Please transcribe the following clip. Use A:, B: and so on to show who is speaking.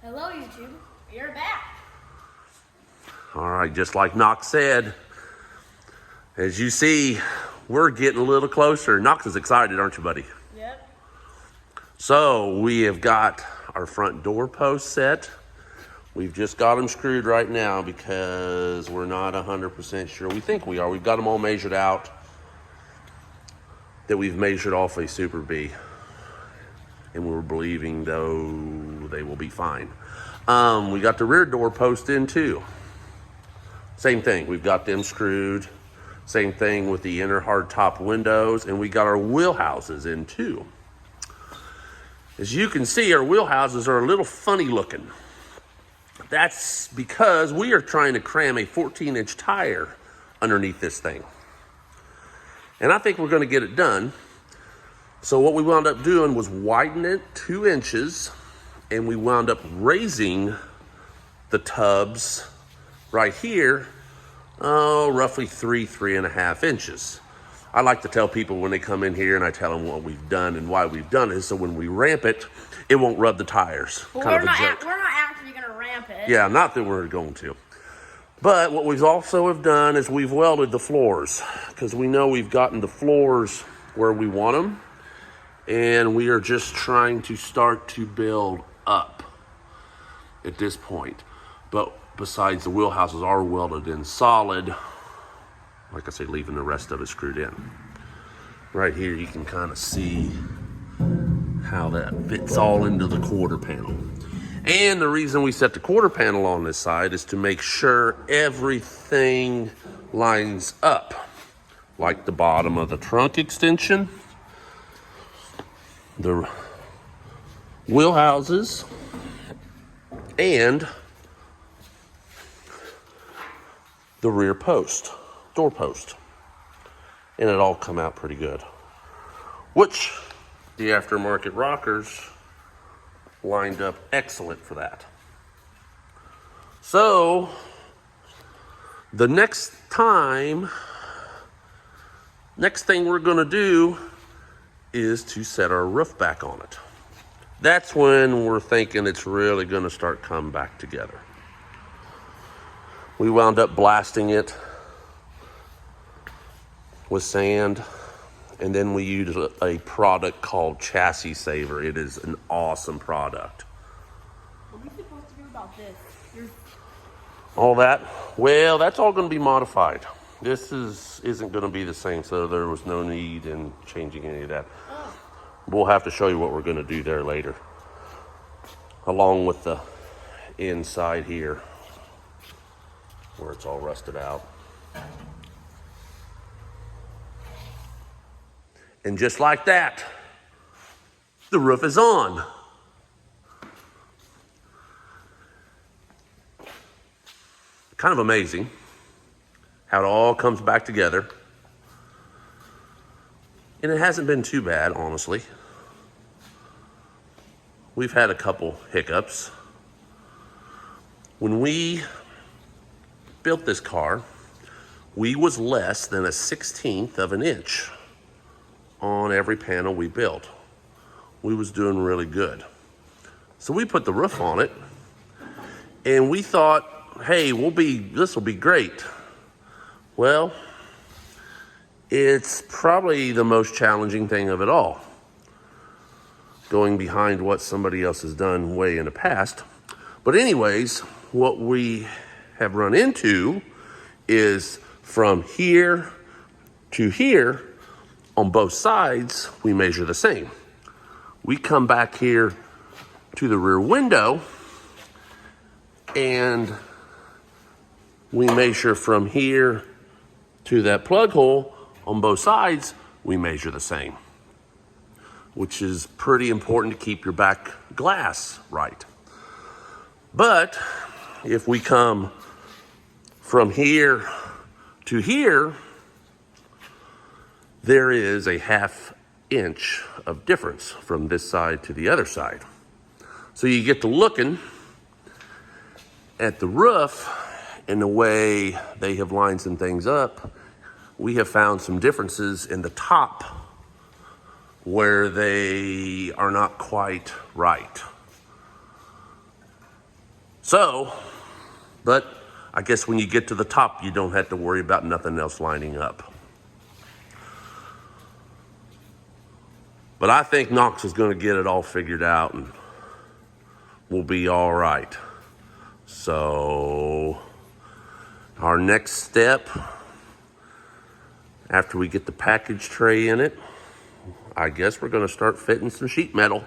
A: Hello, YouTube. You're back.
B: All right, just like Knox said, as you see, we're getting a little closer. Knox is excited, aren't you, buddy?
A: Yep.
B: So we have got our front door posts set. We've just got them screwed right now because we're not 100% sure. We think we are. We've got them all measured out, that we've measured off a Super B. And we're believing, though, they will be fine. We got the rear door post in, too. Same thing. We've got them screwed. Same thing with the inner hard top windows. And we got our wheelhouses in, too. As you can see, our wheelhouses are a little funny looking. That's because we are trying to cram a 14-inch tire underneath this thing. And I think we're going to get it done. So what we wound up doing was widen it 2 inches, and we wound up raising the tubs right here, roughly 3.5 inches. I like to tell people when they come in here and I tell them what we've done and why we've done it, so when we ramp it, it won't rub the tires.
A: Well,
B: kind
A: we're
B: of a
A: not
B: joke.
A: we're not actually gonna ramp it.
B: Yeah, not that we're going to. But what we've also have done is we've welded the floors, because we know we've gotten the floors where we want them. And we are just trying to start to build up at this point. But besides, the wheelhouses are welded in solid. Like I say, leaving the rest of it screwed in. Right here, you can kind of see how that fits all into the quarter panel. And the reason we set the quarter panel on this side is to make sure everything lines up. Like the bottom of the trunk extension, the wheelhouses, and the rear post, door post. And it all come out pretty good. Which the aftermarket rockers lined up excellent for that. So the next thing we're gonna do is to set our roof back on it. That's when we're thinking it's really going to start coming back together. We wound up blasting it with sand, and then we used a product called Chassis Saver. It is an awesome product.
A: What are we supposed to do about this?
B: All that, well, that's all going to be modified. This isn't going to be the same, so there was no need in changing any of that. We'll have to show you what we're going to do there later, along with the inside here where it's all rusted out. And just like that, the roof is on. Kind of amazing how it all comes back together. And it hasn't been too bad, honestly. We've had a couple hiccups. When we built this car, we was less than a 1/16 of an inch on every panel we built. We was doing really good. So we put the roof on it, and we thought, hey, this will be great. Well, it's probably the most challenging thing of it all, going behind what somebody else has done way in the past. But anyways, what we have run into is from here to here, on both sides, we measure the same. We come back here to the rear window, and we measure from here to that plug hole. On both sides, we measure the same, which is pretty important to keep your back glass right. But if we come from here to here, there is a 1/2 inch of difference from this side to the other side. So you get to looking at the roof and the way they have lined some things up. We have found some differences in the top where they are not quite right. So, but I guess when you get to the top, you don't have to worry about nothing else lining up. But I think Knox is going to get it all figured out and we'll be all right. So our next step, after we get the package tray in it, I guess we're going to start fitting some sheet metal.